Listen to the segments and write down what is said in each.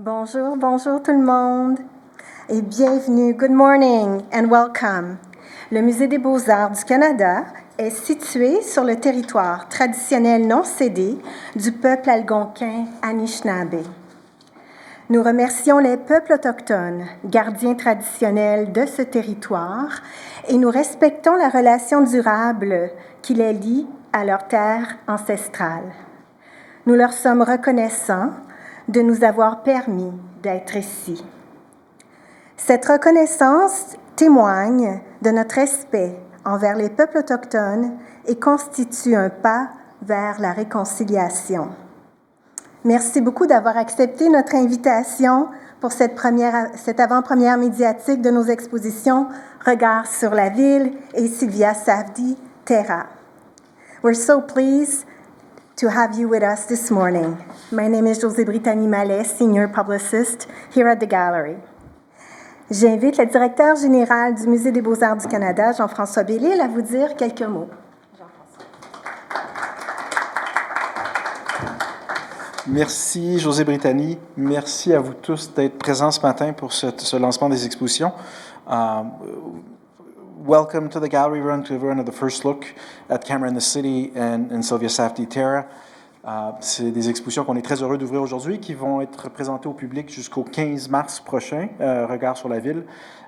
Bonjour, bonjour tout le monde et bienvenue, good morning and welcome. Le Musée des Beaux-Arts du Canada est situé sur le territoire traditionnel non cédé du peuple algonquin Anishinaabe. Nous remercions les peuples autochtones, gardiens traditionnels de ce territoire, et nous respectons la relation durable qui les lie à leur terre ancestrale. Nous leur sommes reconnaissants de nous avoir permis d'être ici. Cette reconnaissance témoigne de notre respect envers les peuples autochtones et constitue un pas vers la réconciliation. Merci beaucoup d'avoir accepté notre invitation pour cette avant-première médiatique de nos expositions Regards sur la ville et Sylvia Safdie, TERRA. We're so pleased to have you with us this morning. My name is Josée-Britanie Mallet, Senior Publicist here at the Gallery. J'invite le directeur général du Musée des Beaux-Arts du Canada, Jean-François Bélisle, à vous dire quelques mots. Merci Josée-Britanie, merci à vous tous d'être présents ce matin pour ce lancement des expositions. Welcome to the gallery run, to everyone at the first look at Camera in the City and Sylvia Safdie TERRA. C'est des expositions qu'on est très heureux d'ouvrir aujourd'hui, qui vont être présentées au public jusqu'au 15 mars prochain, Regard sur la ville.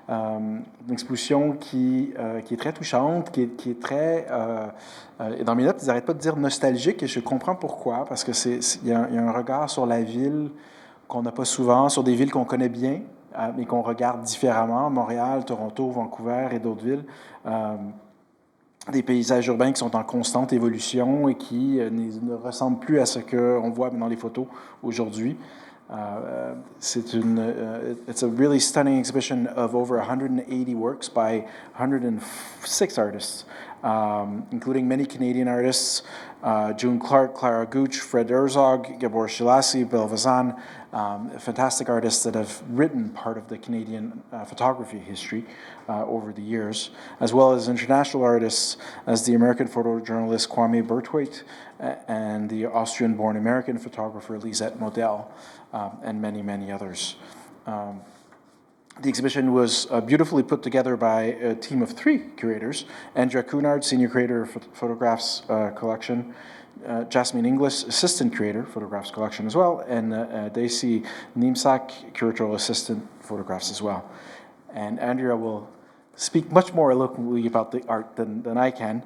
Une exposition qui est très touchante, qui est très... dans mes notes, ils n'arrêtent pas de dire nostalgique, et je comprends pourquoi, parce que il y a un regard sur la ville qu'on n'a pas souvent, sur des villes qu'on connaît bien, mais qu'on regarde différemment, Montréal, Toronto, Vancouver et d'autres villes. Des paysages urbains qui sont en constante évolution et qui ne ressemblent plus à ce qu'on voit dans les photos aujourd'hui. It's a really stunning exhibition of over 180 works by 106 artists, including many Canadian artists, June Clark, Clara Gooch, Fred Herzog, Gabor Shilasi, Bill Vazan, fantastic artists that have written part of the Canadian photography history over the years, as well as international artists as the American photojournalist Kwame Berthwaite and the Austrian-born American photographer Lisette Model, and many, many others. The exhibition was beautifully put together by a team of three curators: Andrea Kunard, Senior Curator, Photographs Collection, Jasmine Inglis, Assistant Curator, Photographs Collection as well, and Daisy Nimsak, Curatorial Assistant, Photographs as well. And Andrea will speak much more eloquently about the art than I can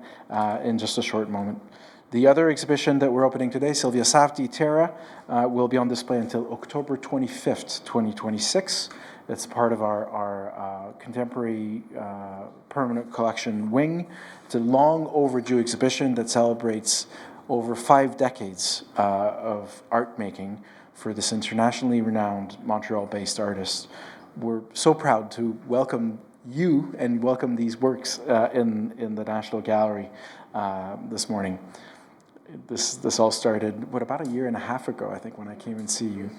in just a short moment. The other exhibition that we're opening today, Sylvia Safdie TERRA, will be on display until October 25th, 2026. It's part of our contemporary permanent collection wing. It's a long overdue exhibition that celebrates over 5 decades of art making for this internationally renowned Montreal-based artist. We're so proud to welcome you and welcome these works in the National Gallery this morning. This all started, about a year and a half ago, I think, when I came and see you,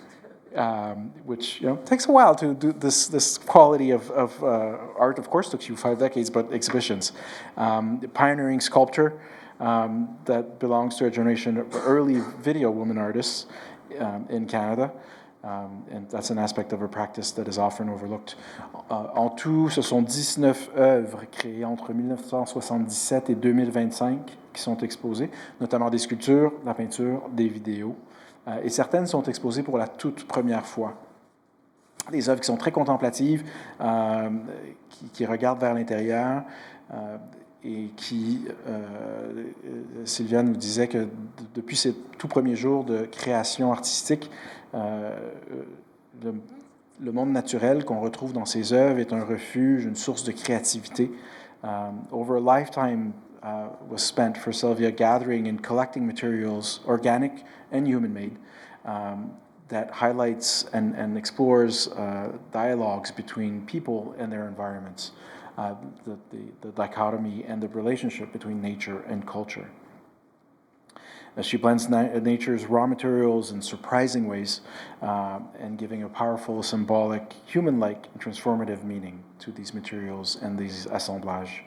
which takes a while to do this quality of art. Of course, took you 5 decades, but exhibitions. Pioneering sculpture that belongs to a generation of early video woman artists in Canada. And that's an aspect of her practice that is often overlooked. En tout, ce sont 19 œuvres créées entre 1977 et 2025 qui sont exposées, notamment des sculptures, de la peinture, des vidéos. Et certaines sont exposées pour la toute première fois. Des œuvres qui sont très contemplatives, qui regardent vers l'intérieur, et qui, Sylvia nous disait que depuis ses tout premiers jours de création artistique, le monde naturel qu'on retrouve dans ses œuvres est un refuge, une source de créativité. Over a lifetime was spent for Sylvia gathering and collecting materials, organic and human-made, that highlights and explores dialogues between people and their environments, the dichotomy and the relationship between nature and culture. She blends nature's raw materials in surprising ways and giving a powerful, symbolic, human-like, and transformative meaning to these materials and these assemblages.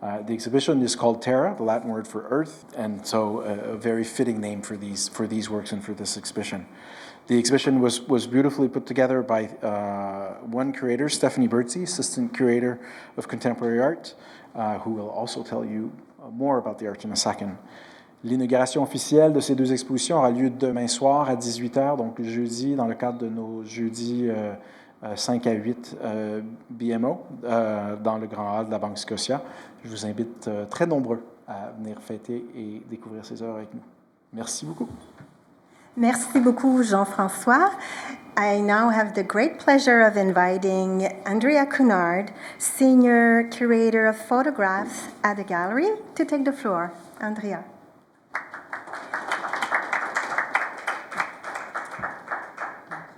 The exhibition is called TERRA, the Latin word for earth, and so a very fitting name for these works and for this exhibition. The exhibition was beautifully put together by one curator, Stephanie Burdzy, Assistant Curator of Contemporary Art, who will also tell you more about the art in a second. L'inauguration officielle de ces deux expositions aura lieu demain soir à 18h, donc jeudi, dans le cadre de nos jeudis 5 à 8 BMO, dans le Grand Hall de la Banque Scotia. Je vous invite très nombreux à venir fêter et découvrir ces œuvres avec nous. Merci beaucoup. Merci beaucoup, Jean-François. I now have the great pleasure of inviting Andrea Kunard, Senior Curator of Photographs at the Gallery, to take the floor. Andrea.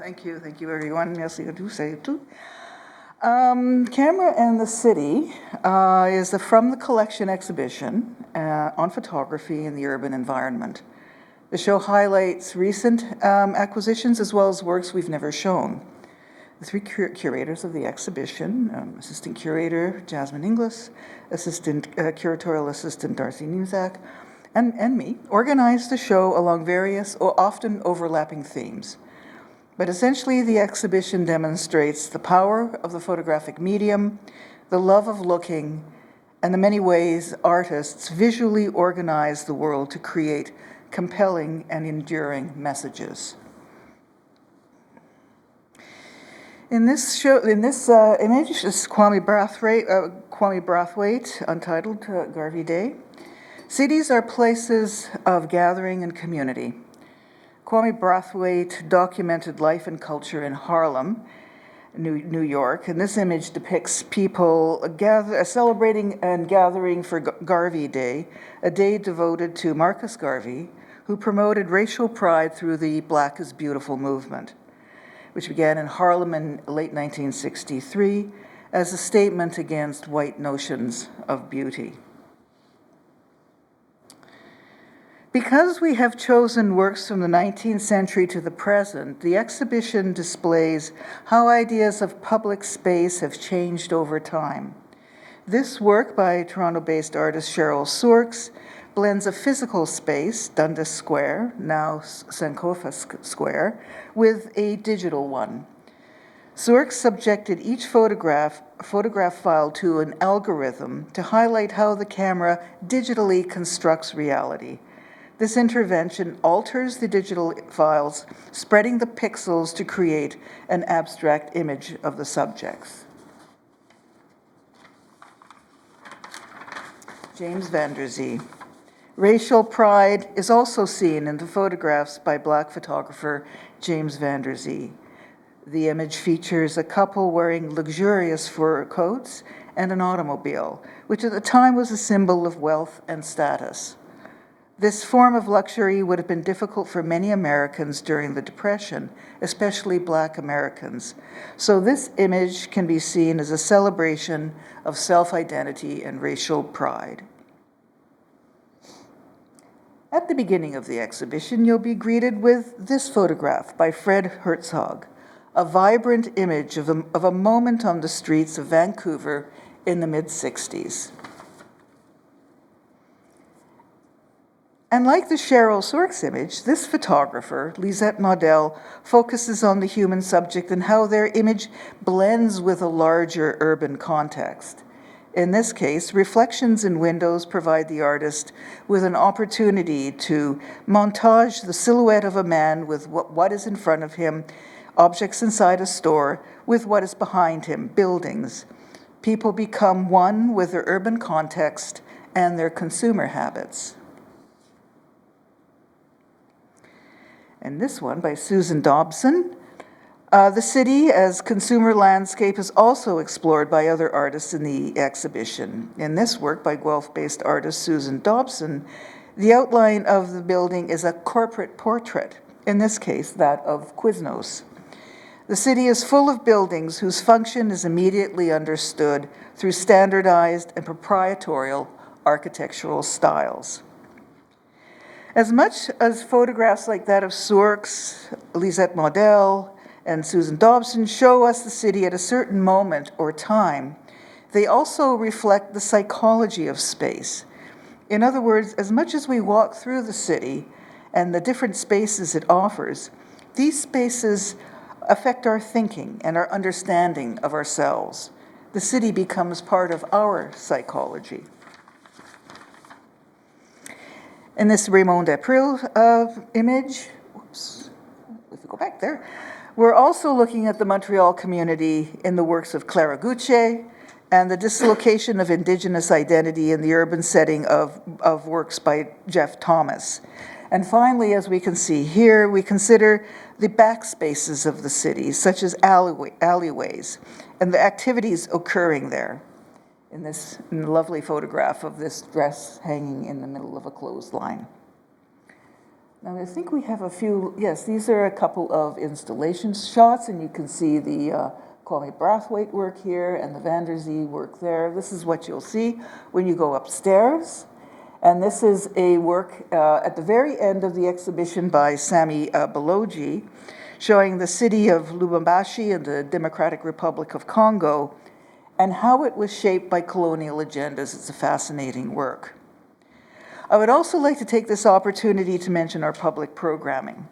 Thank you everyone. Merci à tous et à toutes. Camera and the City is the From the Collection exhibition on photography in the urban environment. The show highlights recent acquisitions as well as works we've never shown. The three curators of the exhibition, Assistant Curator Jasmine Inglis, Curatorial Assistant Darcy Newzak, and me, organized the show along various, often overlapping themes. But essentially, the exhibition demonstrates the power of the photographic medium, the love of looking, and the many ways artists visually organize the world to create compelling and enduring messages. In this image is Kwame Brathwaite, untitled Garvey Day. Cities are places of gathering and community. Kwame Brathwaite documented life and culture in Harlem, New York, and this image depicts people celebrating and gathering for Garvey Day, a day devoted to Marcus Garvey, who promoted racial pride through the Black is Beautiful movement, which began in Harlem in late 1963 as a statement against white notions of beauty. Because we have chosen works from the 19th century to the present, the exhibition displays how ideas of public space have changed over time. This work by Toronto-based artist Cheryl Sourks blends a physical space, Dundas Square, now Sankofa Square, with a digital one. Sourks subjected each photograph file to an algorithm to highlight how the camera digitally constructs reality. This intervention alters the digital files, spreading the pixels to create an abstract image of the subjects. James Van Der Zee. Racial pride is also seen in the photographs by Black photographer James Van Der Zee. The image features a couple wearing luxurious fur coats and an automobile, which at the time was a symbol of wealth and status. This form of luxury would have been difficult for many Americans during the Depression, especially Black Americans. So this image can be seen as a celebration of self-identity and racial pride. At the beginning of the exhibition, you'll be greeted with this photograph by Fred Herzog, a vibrant image of a moment on the streets of Vancouver in the mid-60s. And like the Cheryl Sourks image, this photographer, Lisette Model, focuses on the human subject and how their image blends with a larger urban context. In this case, reflections in windows provide the artist with an opportunity to montage the silhouette of a man with what is in front of him, objects inside a store, with what is behind him, buildings. People become one with their urban context and their consumer habits. And this one by Susan Dobson. The city as consumer landscape is also explored by other artists in the exhibition. In this work by Guelph-based artist Susan Dobson, the outline of the building is a corporate portrait, in this case that of Quiznos. The city is full of buildings whose function is immediately understood through standardized and proprietorial architectural styles. As much as photographs like that of Sourks, Lisette Model, and Susan Dobson show us the city at a certain moment or time, they also reflect the psychology of space. In other words, as much as we walk through the city and the different spaces it offers, These spaces affect our thinking and our understanding of ourselves. The city becomes part of our psychology. In this Raymond April image, whoops, if we go back there, we're also looking at the Montreal community in the works of Clara Gucce and the dislocation of Indigenous identity in the urban setting of works by Jeff Thomas. And finally, as we can see here, we consider the back spaces of the city, such as alleyways, and the activities occurring there. In this lovely photograph of this dress hanging in the middle of a clothesline. Now I think we have a few, yes, these are a couple of installation shots, and you can see the Kwame Brathwaite work here and the Burdzy work there. This is what you'll see when you go upstairs. And this is a work at the very end of the exhibition by Sami Balogi, showing the city of Lubumbashi in the Democratic Republic of Congo and how it was shaped by colonial agendas. It's a fascinating work. I would also like to take this opportunity to mention our public programming.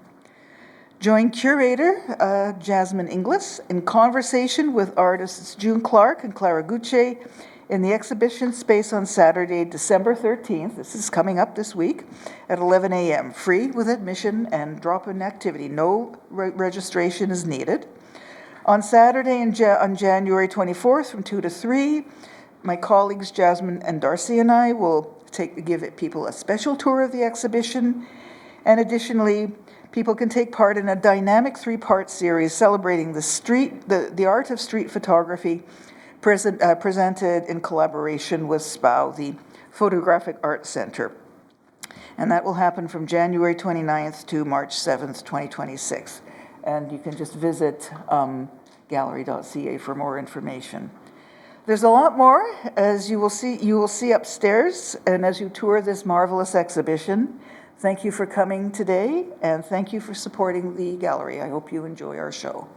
Join curator Jasmine Inglis in conversation with artists June Clark and Clara Gucce in the exhibition space on Saturday, December 13th. This is coming up this week at 11 a.m. Free with admission and drop-in activity. No registration is needed. On Saturday on January 24th from 2 to 3, my colleagues Jasmine and Darcy and I will give people a special tour of the exhibition. And additionally, people can take part in a dynamic 3-part series celebrating the art of street photography presented in collaboration with SPAU, the Photographic Art Center. And that will happen from January 29th to March 7th, 2026. And you can just visit Gallery.ca for more information. There's a lot more, as you will see upstairs, and as you tour this marvelous exhibition. Thank you for coming today, and thank you for supporting the gallery. I hope you enjoy our show.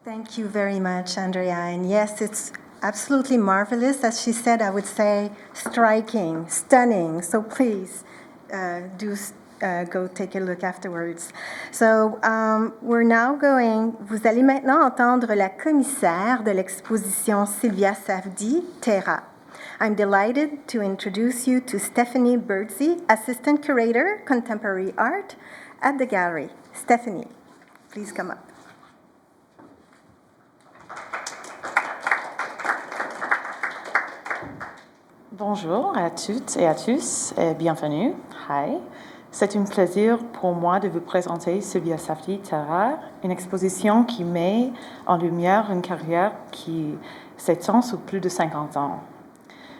Thank you very much, Andrea. And yes, it's absolutely marvelous. As she said, I would say striking, stunning. So please do go take a look afterwards. So vous allez maintenant entendre la commissaire de l'exposition Sylvia Safdie, TERRA. I'm delighted to introduce you to Stephanie Burdzy, Assistant Curator, Contemporary Art at the Gallery. Stephanie, please come up. Bonjour à toutes et à tous et bienvenue. Hi. C'est un plaisir pour moi de vous présenter Sylvia Safdie TERRA, une exposition qui met en lumière une carrière qui s'étend sur plus de 50 ans.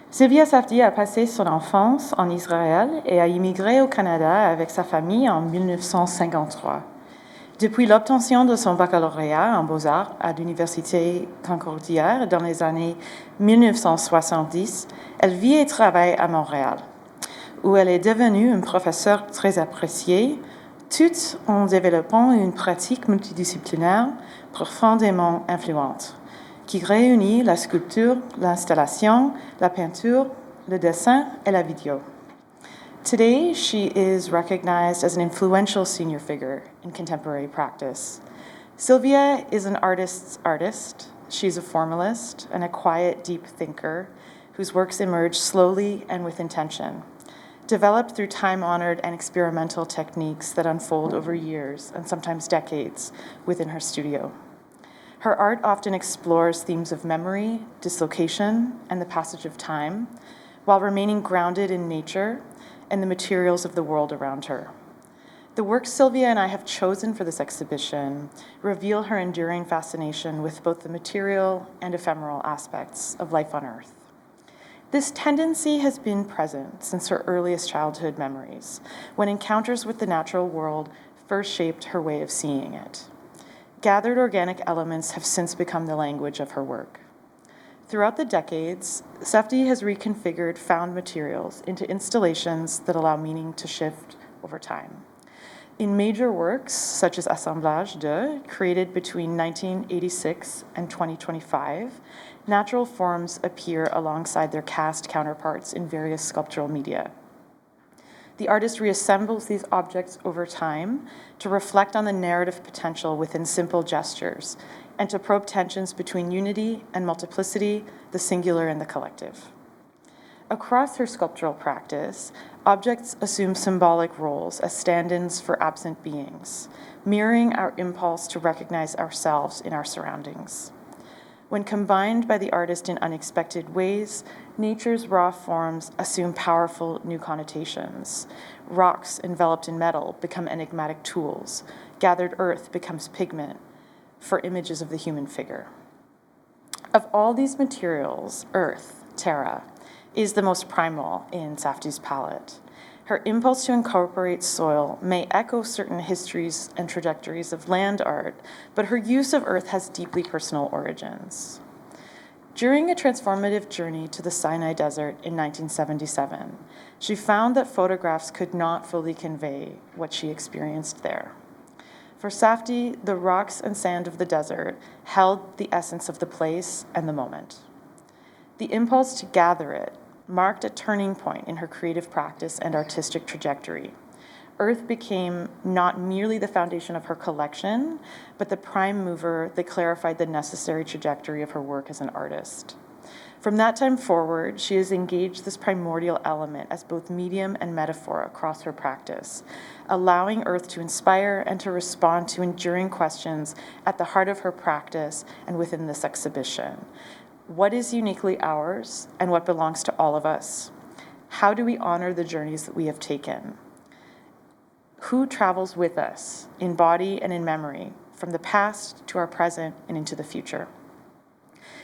Sylvia Safdie a passé son enfance en Israël et a immigré au Canada avec sa famille en 1953. Depuis l'obtention de son baccalauréat en beaux-arts à l'Université Concordia dans les années 1970, elle vit et travaille à Montréal, où elle est devenue une professeure très appréciée, tout en développant une pratique multidisciplinaire profondément influente, qui réunit la sculpture, l'installation, la peinture, le dessin et la vidéo. Today, she is recognized as an influential senior figure in contemporary practice. Sylvia is an artist's artist. She's a formalist and a quiet, deep thinker whose works emerge slowly and with intention, developed through time-honored and experimental techniques that unfold over years and sometimes decades within her studio. Her art often explores themes of memory, dislocation, and the passage of time, while remaining grounded in nature and the materials of the world around her. The works Sylvia and I have chosen for this exhibition reveal her enduring fascination with both the material and ephemeral aspects of life on Earth. This tendency has been present since her earliest childhood memories, when encounters with the natural world first shaped her way of seeing it. Gathered organic elements have since become the language of her work. Throughout the decades, Safdie has reconfigured found materials into installations that allow meaning to shift over time. In major works, such as Assemblage de, created between 1986 and 2025, natural forms appear alongside their cast counterparts in various sculptural media. The artist reassembles these objects over time to reflect on the narrative potential within simple gestures and to probe tensions between unity and multiplicity, the singular and the collective. Across her sculptural practice, objects assume symbolic roles as stand-ins for absent beings, mirroring our impulse to recognize ourselves in our surroundings. When combined by the artist in unexpected ways, nature's raw forms assume powerful new connotations. Rocks enveloped in metal become enigmatic tools. Gathered earth becomes pigment for images of the human figure. Of all these materials, earth, terra, is the most primal in Safdie's palette. Her impulse to incorporate soil may echo certain histories and trajectories of land art, but her use of earth has deeply personal origins. During a transformative journey to the Sinai Desert in 1977, she found that photographs could not fully convey what she experienced there. For Safdie, the rocks and sand of the desert held the essence of the place and the moment. The impulse to gather it marked a turning point in her creative practice and artistic trajectory. Earth became not merely the foundation of her collection, but the prime mover that clarified the necessary trajectory of her work as an artist. From that time forward, she has engaged this primordial element as both medium and metaphor across her practice, allowing earth to inspire and to respond to enduring questions at the heart of her practice and within this exhibition. What is uniquely ours and what belongs to all of us? How do we honor the journeys that we have taken? Who travels with us in body and in memory, from the past to our present and into the future?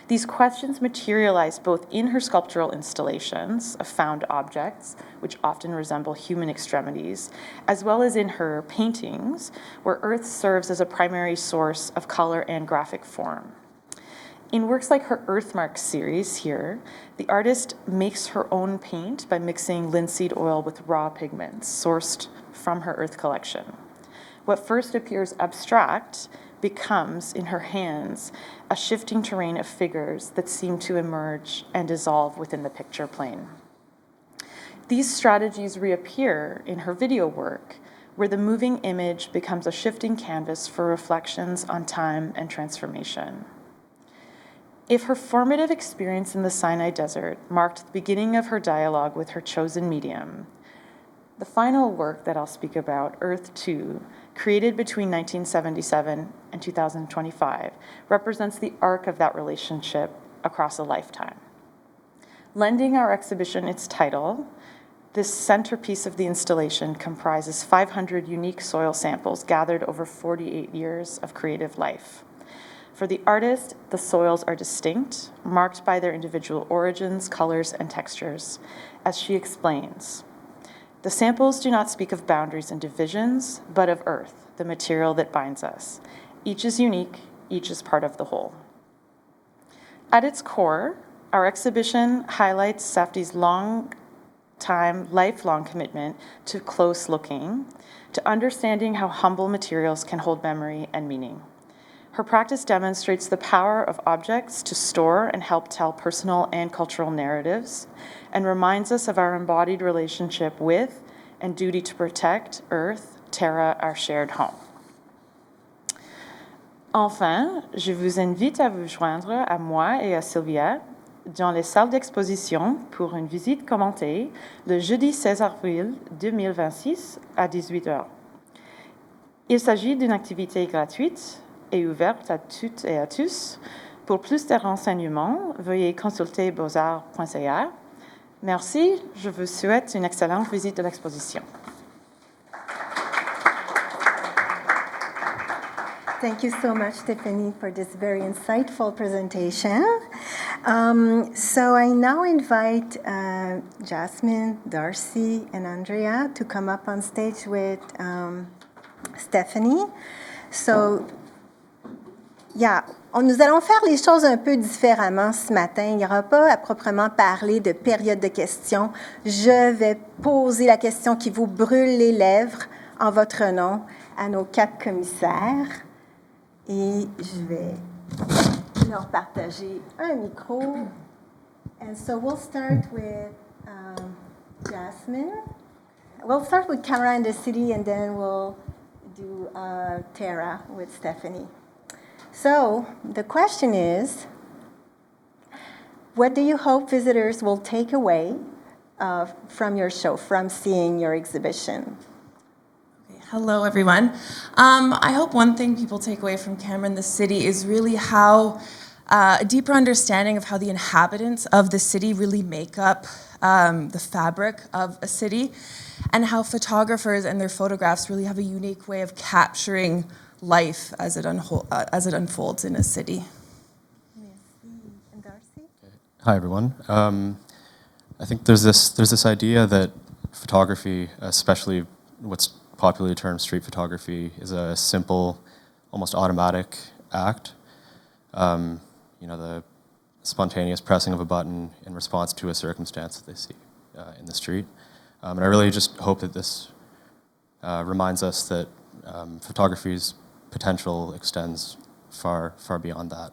These questions materialize both in her sculptural installations of found objects, which often resemble human extremities, as well as in her paintings, where earth serves as a primary source of color and graphic form. In works like her Earthmark series here, the artist makes her own paint by mixing linseed oil with raw pigments sourced from her earth collection. What first appears abstract becomes, in her hands, a shifting terrain of figures that seem to emerge and dissolve within the picture plane. These strategies reappear in her video work, where the moving image becomes a shifting canvas for reflections on time and transformation. If her formative experience in the Sinai Desert marked the beginning of her dialogue with her chosen medium, the final work that I'll speak about, Earth 2, created between 1977 and 2025, represents the arc of that relationship across a lifetime. Lending our exhibition its title, this centerpiece of the installation comprises 500 unique soil samples gathered over 48 years of creative life. For the artist, the soils are distinct, marked by their individual origins, colors, and textures. As she explains, the samples do not speak of boundaries and divisions, but of earth, the material that binds us. Each is unique, each is part of the whole. At its core, our exhibition highlights Safdie's lifelong commitment to close looking, to understanding how humble materials can hold memory and meaning. Her practice demonstrates the power of objects to store and help tell personal and cultural narratives, and reminds us of our embodied relationship with and duty to protect Earth, Terra, our shared home. Enfin, je vous invite à vous joindre à moi et à Sylvia dans les salles d'exposition pour une visite commentée le jeudi 16 avril 2026 à 18h. Il s'agit d'une activité gratuite et ouverte à toutes et à tous. Pour plus de renseignements, veuillez consulter beauxarts.ca. Merci, je vous souhaite une excellente visite de l'exposition. Thank you so much, Tiffany, for this very insightful presentation. So I now invite Jasmine, Darcy, and Andrea to come up on stage with Stephanie. So, nous allons faire les choses un peu différemment ce matin. Il n'y aura pas à proprement parler de période de questions. Je vais poser la question qui vous brûle les lèvres en votre nom à nos 4 commissaires. Et je vais leur partager un micro. And so we'll start with Jasmine. We'll start with Camera in the City, and then we'll do TERRA with Stephanie. So the question is, what do you hope visitors will take away from your show, from seeing your exhibition? Hello, everyone. I hope one thing people take away from Camera in the City is really how a deeper understanding of how the inhabitants of the city really make up the fabric of a city, and how photographers and their photographs really have a unique way of capturing life as it unfolds in a city. Hi, everyone. I think there's this idea that photography, especially what's popularly termed street photography, is a simple, almost automatic act. The spontaneous pressing of a button in response to a circumstance that they see in the street. And I really just hope that this reminds us that photography's potential extends far, far beyond that.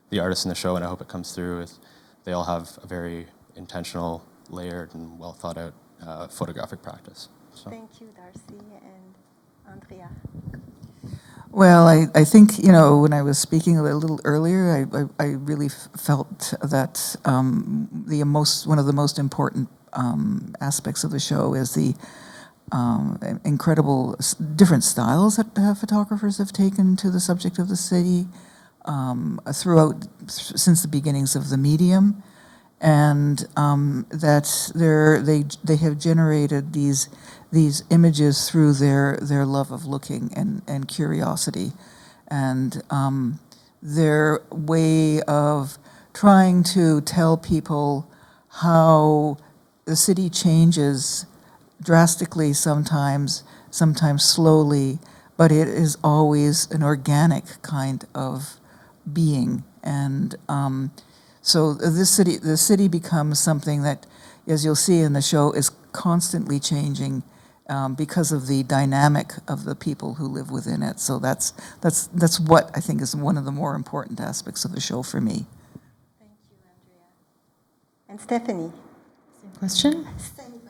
The artists in the show, and I hope it comes through, is they all have a very intentional, layered, and well thought out photographic practice. So. Thank you, Darcy and Andrea. Well, I think, when I was speaking a little earlier, I really felt that one of the most important aspects of the show is the incredible different styles that photographers have taken to the subject of the city since the beginnings of the medium, and that they have generated these images through their love of looking and curiosity, and their way of trying to tell people how the city changes drastically sometimes slowly, but it is always an organic kind of being. And so the city becomes something that, as you'll see in the show, is constantly changing because of the dynamic of the people who live within it. So that's what I think is one of the more important aspects of the show for me. Thank you, Andrea. And Stephanie. Same question? Same question.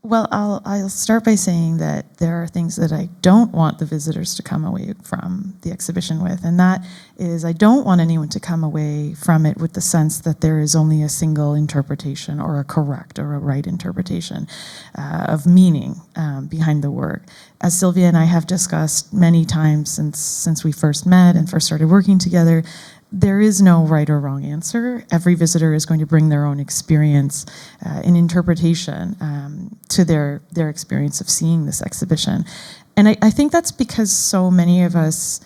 Well, I'll start by saying that there are things that I don't want the visitors to come away from the exhibition with, and that is I don't want anyone to come away from it with the sense that there is only a single interpretation or a correct or a right interpretation of meaning behind the work. As Sylvia and I have discussed many times since we first met and first started working together, there is no right or wrong answer. Every visitor is going to bring their own experience and interpretation to their experience of seeing this exhibition. And I think that's because so many of us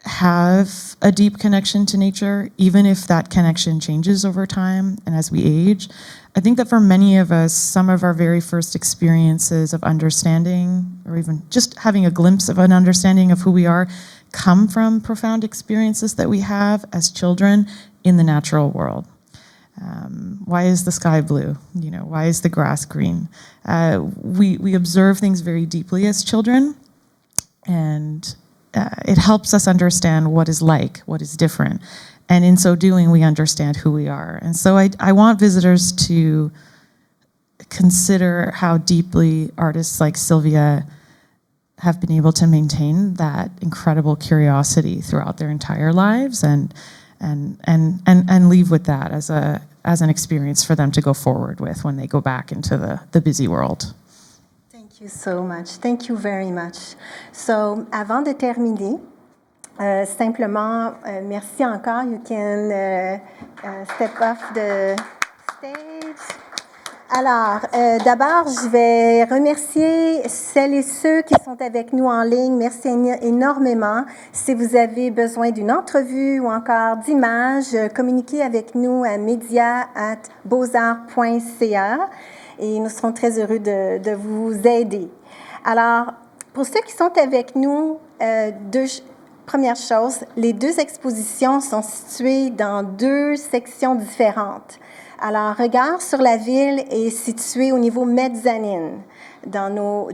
have a deep connection to nature, even if that connection changes over time and as we age. I think that for many of us, some of our very first experiences of understanding, or even just having a glimpse of an understanding of who we are, come from profound experiences that we have as children in the natural world. Why is the sky blue? Why is the grass green? We observe things very deeply as children, and it helps us understand what is like, what is different. And in so doing, we understand who we are. And so I want visitors to consider how deeply artists like Sylvia have been able to maintain that incredible curiosity throughout their entire lives, and leave with that as an experience for them to go forward with when they go back into the busy world. Thank you so much. Thank you very much. So, avant de terminer, simplement, merci encore. You can step off the stage. Alors, d'abord, je vais remercier celles et ceux qui sont avec nous en ligne. Merci énormément. Si vous avez besoin d'une entrevue ou encore d'images, communiquez avec nous à media@beauxarts.ca et nous serons très heureux de vous aider. Alors, pour ceux qui sont avec nous, première chose, les 2 expositions sont situées dans 2 sections différentes. Alors, Regard sur la ville est situé au niveau mezzanine,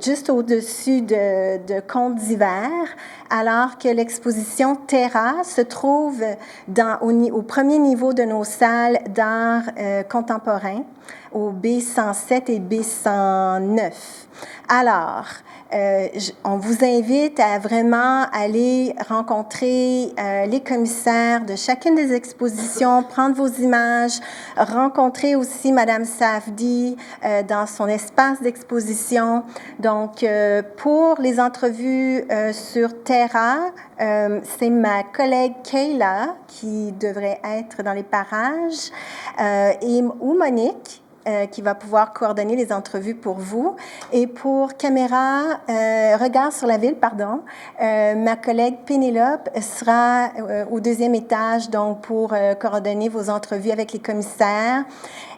juste au-dessus de Contes d'hiver, alors que l'exposition TERRA se trouve au premier niveau de nos salles d'art contemporain, au B107 et B109. Alors, on vous invite à vraiment aller rencontrer les commissaires de chacune des expositions, prendre vos images, rencontrer aussi Madame Safdie dans son espace d'exposition. Donc, pour les entrevues sur TERRA, c'est ma collègue Kayla qui devrait être dans les parages ou Monique qui va pouvoir coordonner les entrevues pour vous. Et pour caméra, regard sur la ville, pardon, ma collègue Pénélope sera au deuxième étage, donc pour coordonner vos entrevues avec les commissaires.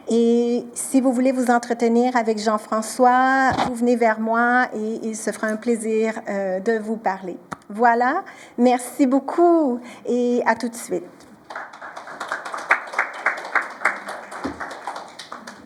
Et si vous voulez vous entretenir avec Jean-François, vous venez vers moi et il se fera un plaisir de vous parler. Voilà, merci beaucoup et à tout de suite.